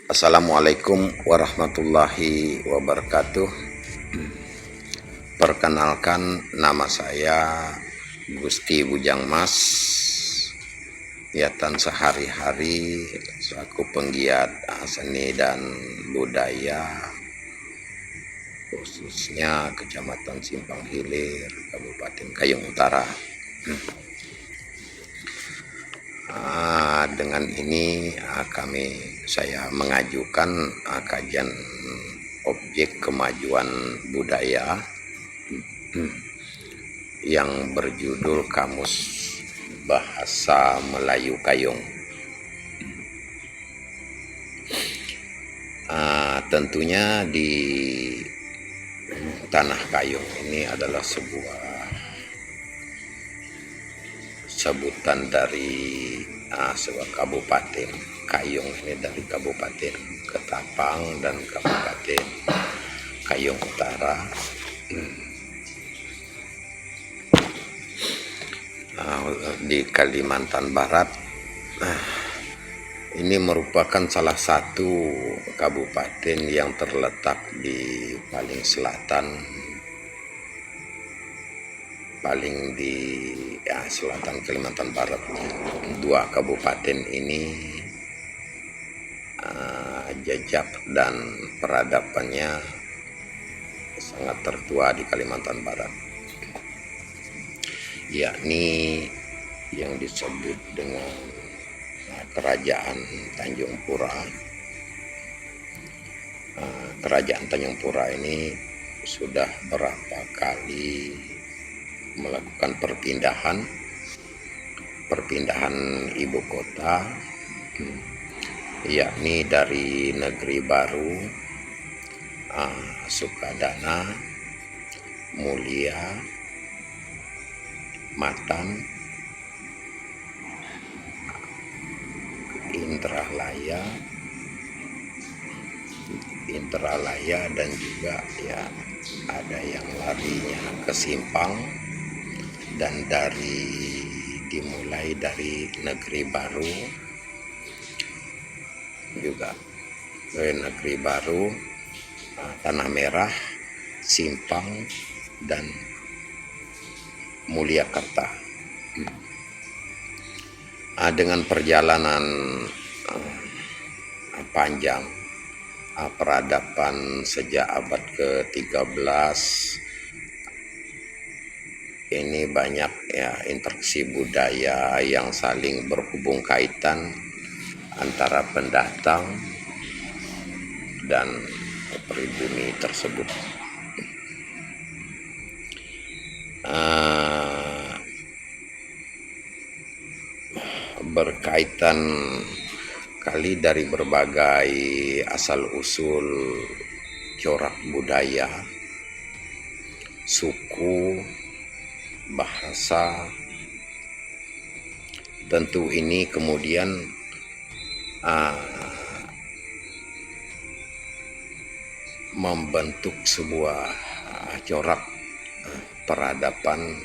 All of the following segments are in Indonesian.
Assalamualaikum warahmatullahi wabarakatuh. Perkenalkan, nama saya Gusti Bujang Mas. Kegiatan sehari-hari selaku penggiat seni dan budaya, khususnya Kecamatan Simpang Hilir, Kabupaten Kayong Utara. Dengan ini saya mengajukan kajian objek kemajuan budaya yang berjudul Kamus Bahasa Melayu Kayong. Tentunya di Tanah Kayong ini adalah sebuah sebutan dari sebuah kabupaten. Kayong ini dari Kabupaten Ketapang dan Kabupaten Kayong Utara. Di Kalimantan Barat. Ini merupakan salah satu kabupaten yang terletak di paling selatan, selatan Kalimantan Barat. Dua kabupaten ini jejak dan peradabannya sangat tertua di Kalimantan Barat, yakni yang disebut dengan Kerajaan Tanjung Pura. Kerajaan Tanjung Pura ini sudah berapa kali melakukan perpindahan ibu kota, yakni dari Negeri Baru, Sukadana, Mulia, Matan, Indralaya, dan juga ada yang larinya ke Simpang, dan dimulai dari Negeri Baru juga ke Negeri Baru, Tanah Merah, Simpang, dan Mulyakarta. Dengan perjalanan panjang peradaban sejak abad ke-13, ini banyak interaksi budaya yang saling berhubung kaitan antara pendatang dan pribumi tersebut. Berkaitan kali dari berbagai asal-usul corak budaya, suku, bahasa. Tentu ini kemudian membentuk sebuah corak peradaban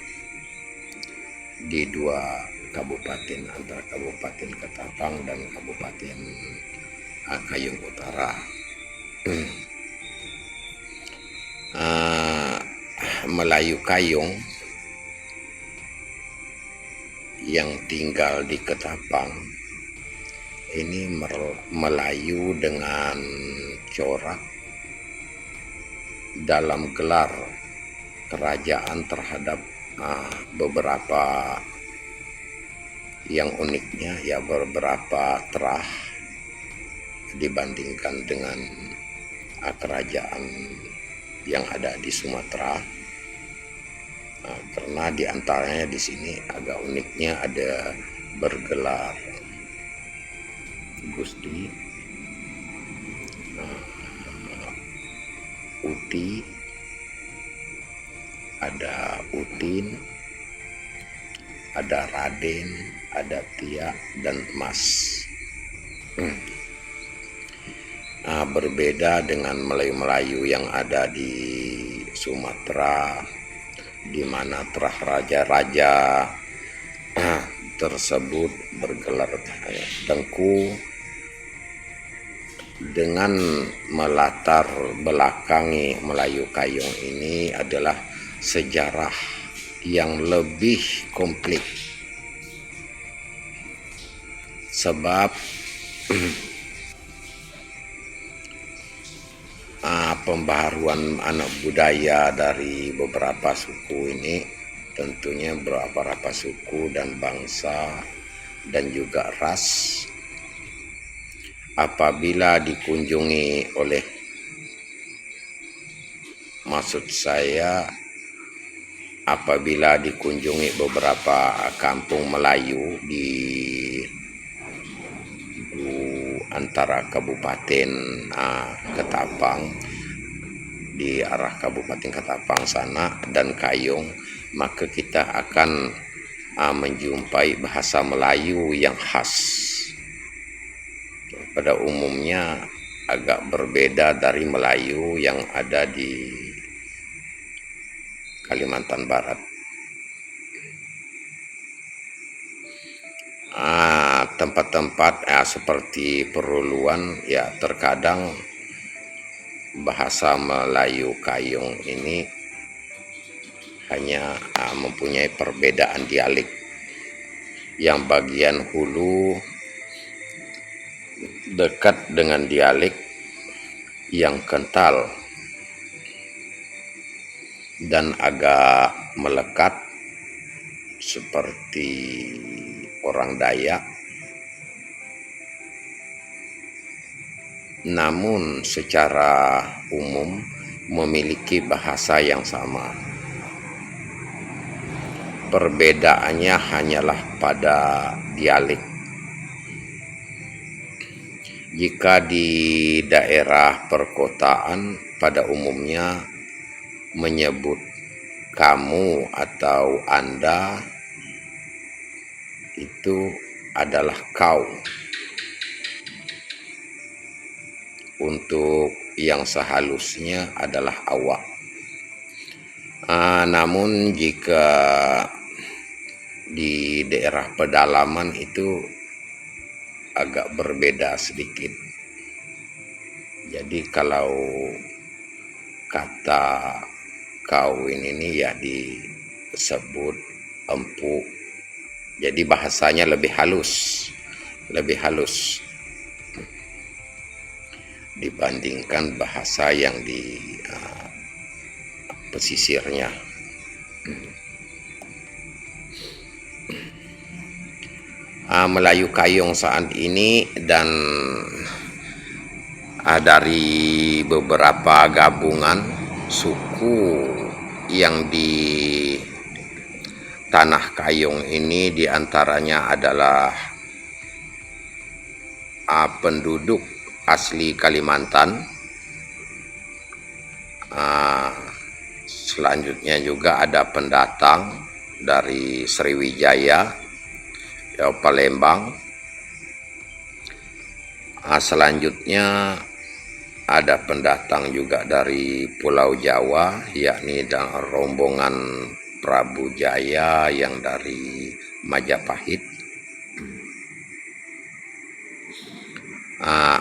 di dua kabupaten, antara Kabupaten Ketapang dan Kabupaten Kayong Utara. Melayu Kayong yang tinggal di Ketapang ini Melayu dengan corak dalam gelar kerajaan terhadap beberapa yang uniknya, beberapa terah dibandingkan dengan kerajaan yang ada di Sumatera. Karena diantaranya di sini agak uniknya ada bergelar Gusti, Uti, ada Utin, ada Raden, ada Tia, dan Mas. Berbeda dengan Melayu-Melayu yang ada di Sumatera, di mana terah raja-raja tersebut bergelar Tengku, dengan melatar belakangi Melayu Kayong ini adalah sejarah yang lebih komplit, sebab pembaharuan anak budaya dari beberapa suku ini, tentunya beberapa suku dan bangsa dan juga ras, apabila dikunjungi oleh, maksud saya apabila dikunjungi beberapa kampung Melayu di antara Kabupaten Ketapang, di arah Kabupaten Ketapang sana dan Kayong, maka kita akan menjumpai bahasa Melayu yang khas. Pada umumnya agak berbeda dari Melayu yang ada di Kalimantan Barat. Tempat-tempat seperti Peruluan, ya terkadang bahasa Melayu Kayong ini hanya mempunyai perbedaan dialek. Yang bagian hulu dekat dengan dialek yang kental dan agak melekat seperti orang Dayak, namun secara umum memiliki bahasa yang sama. Perbedaannya hanyalah pada dialek. Jika di daerah perkotaan pada umumnya menyebut kamu atau Anda itu adalah kau. Untuk yang sehalusnya adalah awak. Namun jika di daerah pedalaman itu agak berbeda sedikit. Jadi kalau kata kawin ini ya disebut empuk. Jadi bahasanya lebih halus dibandingkan bahasa yang di pesisirnya. Melayu Kayong saat ini dan dari beberapa gabungan suku yang di Tanah Kayong ini diantaranya adalah penduduk asli Kalimantan. Selanjutnya juga ada pendatang dari Sriwijaya, Palembang. Selanjutnya ada pendatang juga dari Pulau Jawa, yakni rombongan Prabu Jaya yang dari Majapahit.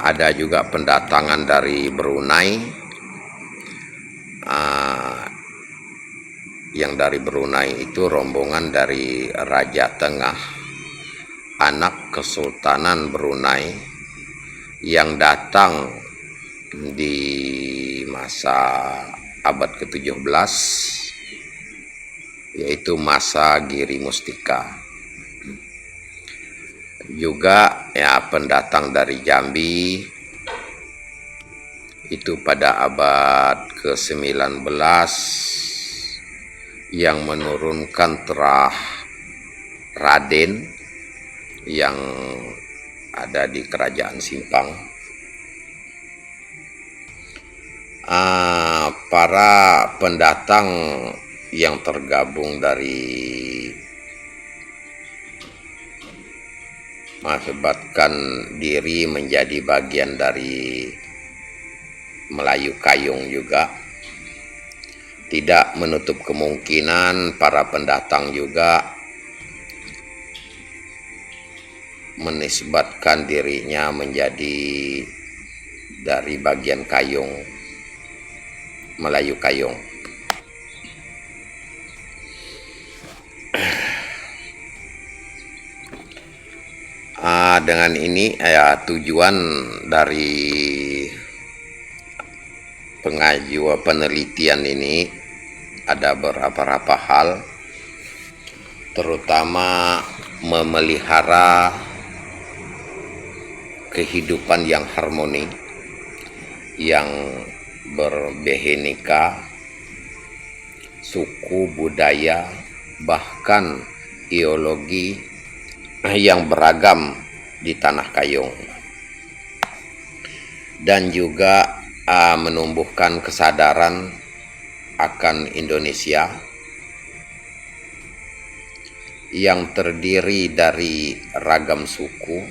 Ada juga pendatangan dari Brunei. Yang dari Brunei itu rombongan dari Raja Tengah, anak Kesultanan Brunei, yang datang di masa abad ke-17, yaitu masa Giri Mustika. Juga pendatang dari Jambi itu pada abad ke-19 yang menurunkan terah Raden yang ada di Kerajaan Simpang. Para pendatang yang tergabung dari mengakibatkan diri menjadi bagian dari Melayu Kayong juga. Tidak menutup kemungkinan para pendatang juga menisbatkan dirinya menjadi dari bagian Kayong, Melayu Kayong. Dengan ini ya tujuan dari penelitian ini ada beberapa hal, terutama memelihara kehidupan yang harmoni, yang berbeheka, suku, budaya, bahkan ideologi yang beragam di tanah Kayong, dan juga menumbuhkan kesadaran akan Indonesia yang terdiri dari ragam suku,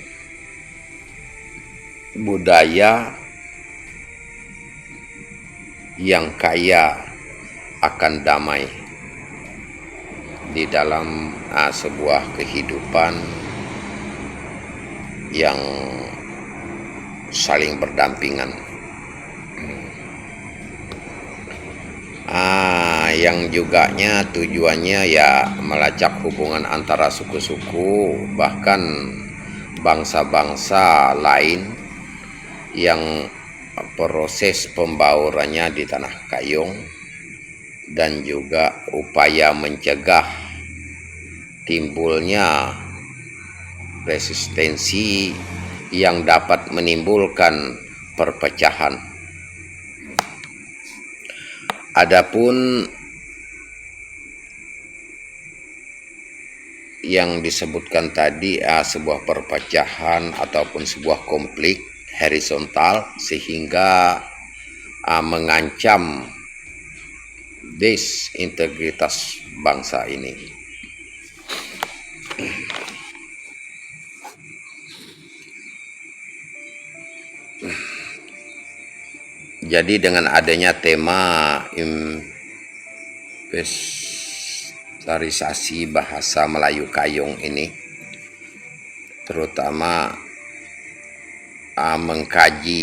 budaya yang kaya akan damai di dalam sebuah kehidupan yang saling berdampingan. Yang juganya tujuannya ya melacak hubungan antara suku-suku, bahkan bangsa-bangsa lain yang proses pembaurannya di tanah Kayong, dan juga upaya mencegah timbulnya resistensi yang dapat menimbulkan perpecahan. Adapun yang disebutkan tadi sebuah perpecahan ataupun sebuah konflik horizontal sehingga mengancam integritas bangsa ini. Jadi dengan adanya tema inventarisasi bahasa Melayu Kayong ini, terutama mengkaji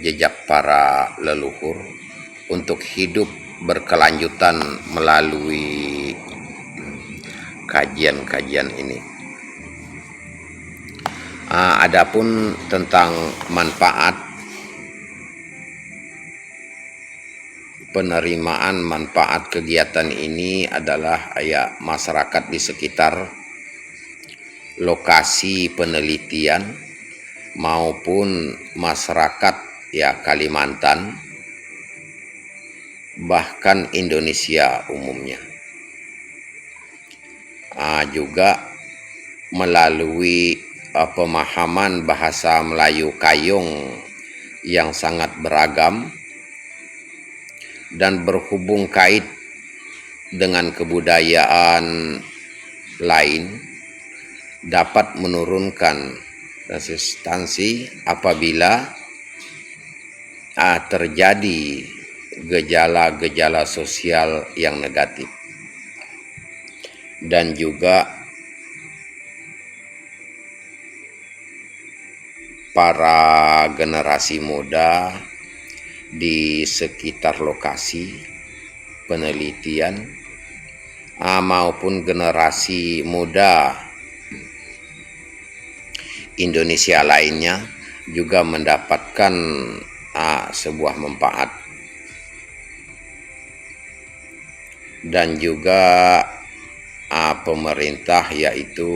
jejak para leluhur untuk hidup berkelanjutan melalui kajian-kajian ini. Adapun tentang manfaat, penerimaan manfaat kegiatan ini adalah masyarakat di sekitar lokasi penelitian maupun masyarakat Kalimantan, bahkan Indonesia umumnya. Juga melalui pemahaman bahasa Melayu Kayong yang sangat beragam dan berhubung kait dengan kebudayaan lain, dapat menurunkan resistansi apabila terjadi gejala-gejala sosial yang negatif. Dan juga para generasi muda di sekitar lokasi penelitian maupun generasi muda Indonesia lainnya juga mendapatkan sebuah manfaat. Dan juga pemerintah yaitu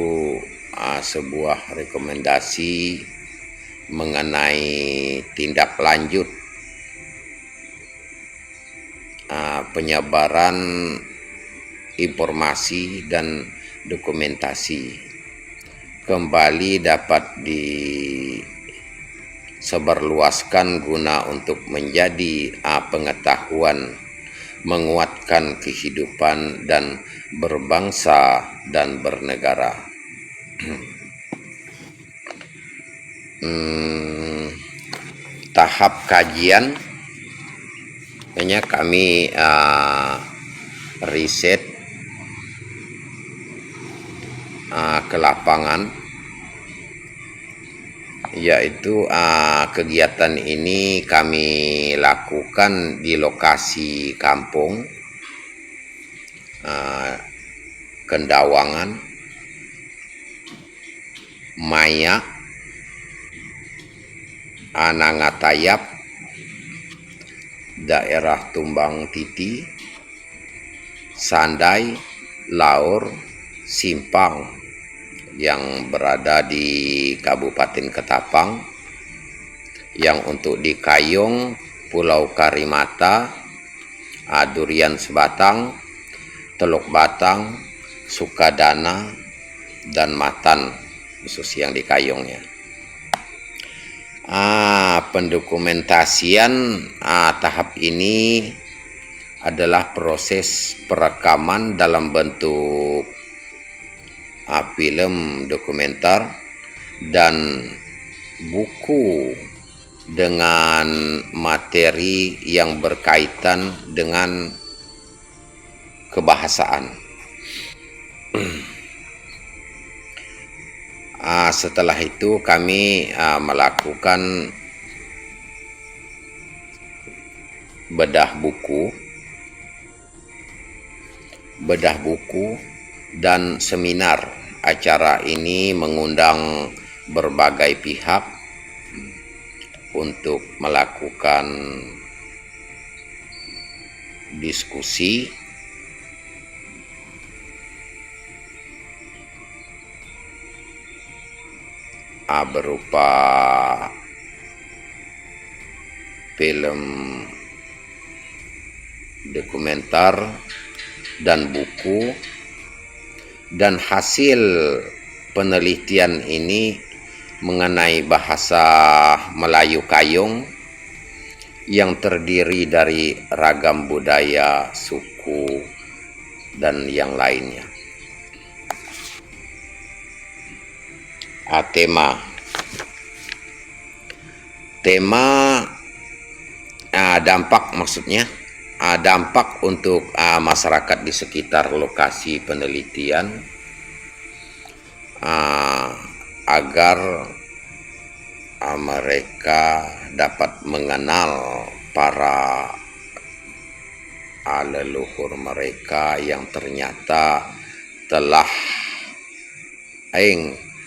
sebuah rekomendasi mengenai tindak lanjut penyebaran informasi dan dokumentasi kembali dapat disebarluaskan guna untuk menjadi pengetahuan, menguatkan kehidupan dan berbangsa dan bernegara. Tahap kajian hanya kami riset ke lapangan yaitu kegiatan ini kami lakukan di lokasi kampung Kendawangan, Maya, Anangatayap, daerah Tumbang Titi, Sandai, Laur, Simpang yang berada di Kabupaten Ketapang. Yang untuk di Kayong, Pulau Karimata, Durian Sebatang, Teluk Batang, Sukadana, dan Matan, khusus yang di Kayongnya. Pendokumentasian tahap ini adalah proses perekaman dalam bentuk film dokumenter dan buku dengan materi yang berkaitan dengan kebahasaan. Setelah itu kami melakukan bedah buku dan seminar. Acara ini mengundang berbagai pihak untuk melakukan diskusi berupa film dokumenter dan buku, dan hasil penelitian ini mengenai bahasa Melayu Kayong yang terdiri dari ragam budaya, suku, dan yang lainnya. Tema dampak, maksudnya dampak untuk masyarakat di sekitar lokasi penelitian agar mereka dapat mengenal para leluhur mereka yang ternyata telah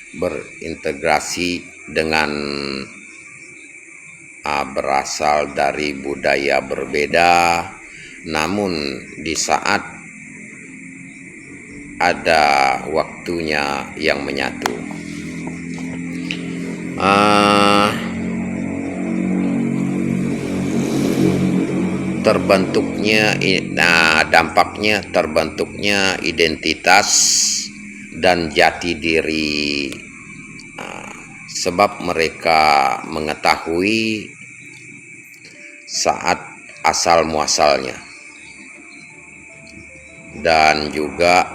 berintegrasi dengan berasal dari budaya berbeda, namun di saat ada waktunya yang menyatu. Dampaknya terbentuknya identitas dan jati diri, sebab mereka mengetahui saat asal muasalnya, dan juga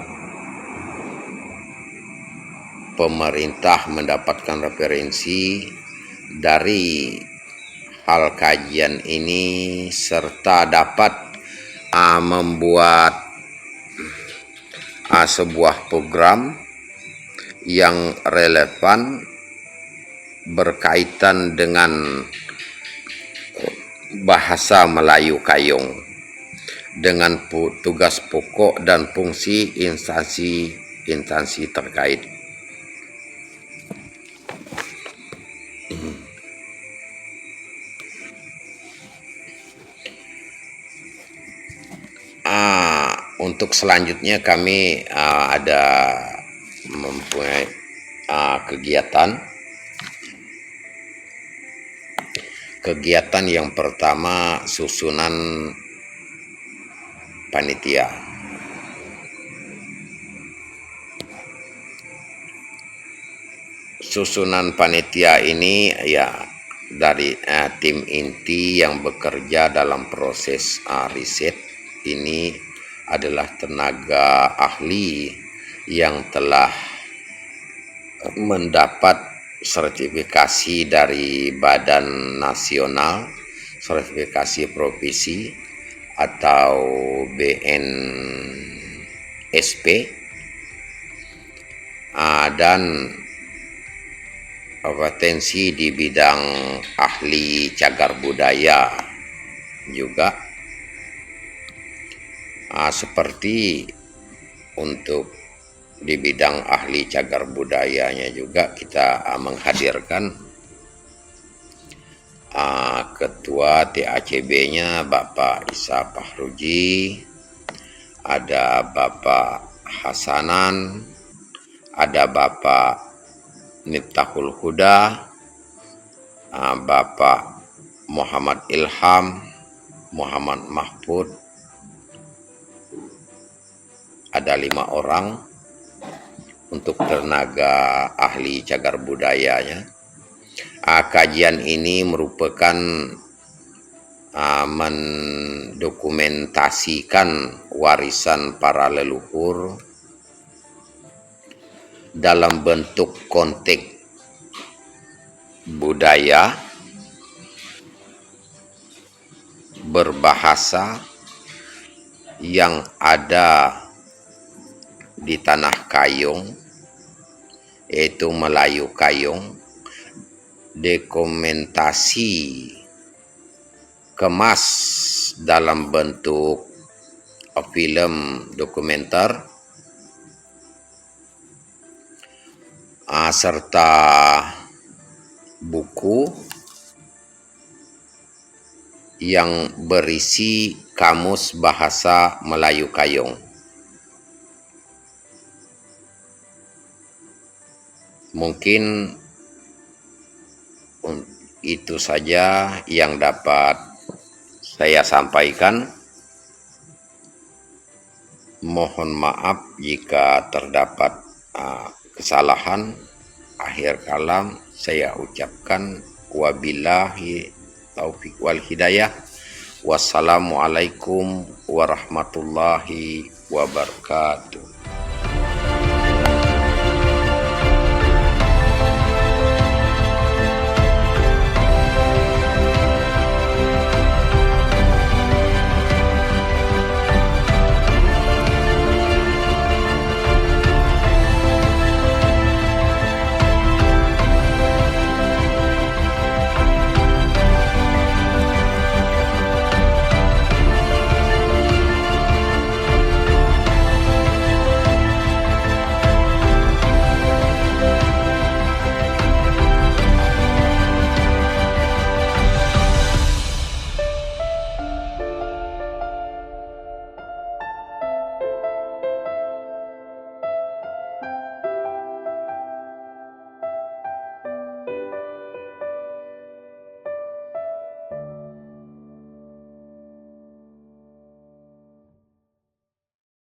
pemerintah mendapatkan referensi dari hal kajian ini serta dapat membuat sebuah program yang relevan berkaitan dengan bahasa Melayu Kayong dengan tugas pokok dan fungsi instansi terkait. Untuk selanjutnya kami ada mempunyai kegiatan yang pertama, susunan panitia. Susunan panitia ini ya dari tim inti yang bekerja dalam proses riset ini adalah tenaga ahli yang telah mendapat sertifikasi dari Badan Nasional Sertifikasi Profesi atau BNSP, dan kompetensi di bidang ahli cagar budaya juga. Seperti untuk di bidang ahli cagar budayanya juga kita menghadirkan Ketua TACB-nya Bapak Isa Fahruji, ada Bapak Hasanan, ada Bapak Miftahul Huda, Bapak Muhammad Ilham, Muhammad Mahfud, ada 5 orang untuk tenaga ahli cagar budayanya. Kajian ini merupakan mendokumentasikan warisan para leluhur dalam bentuk konteks budaya, berbahasa yang ada di tanah Kayong, yaitu Melayu Kayong, dokumentasi kemas dalam bentuk film dokumenter, serta buku yang berisi kamus bahasa Melayu Kayong. Mungkin itu saja yang dapat saya sampaikan. Mohon maaf jika terdapat kesalahan. Akhir kalam saya ucapkan wabillahi taufiq wal hidayah. Wassalamualaikum warahmatullahi wabarakatuh.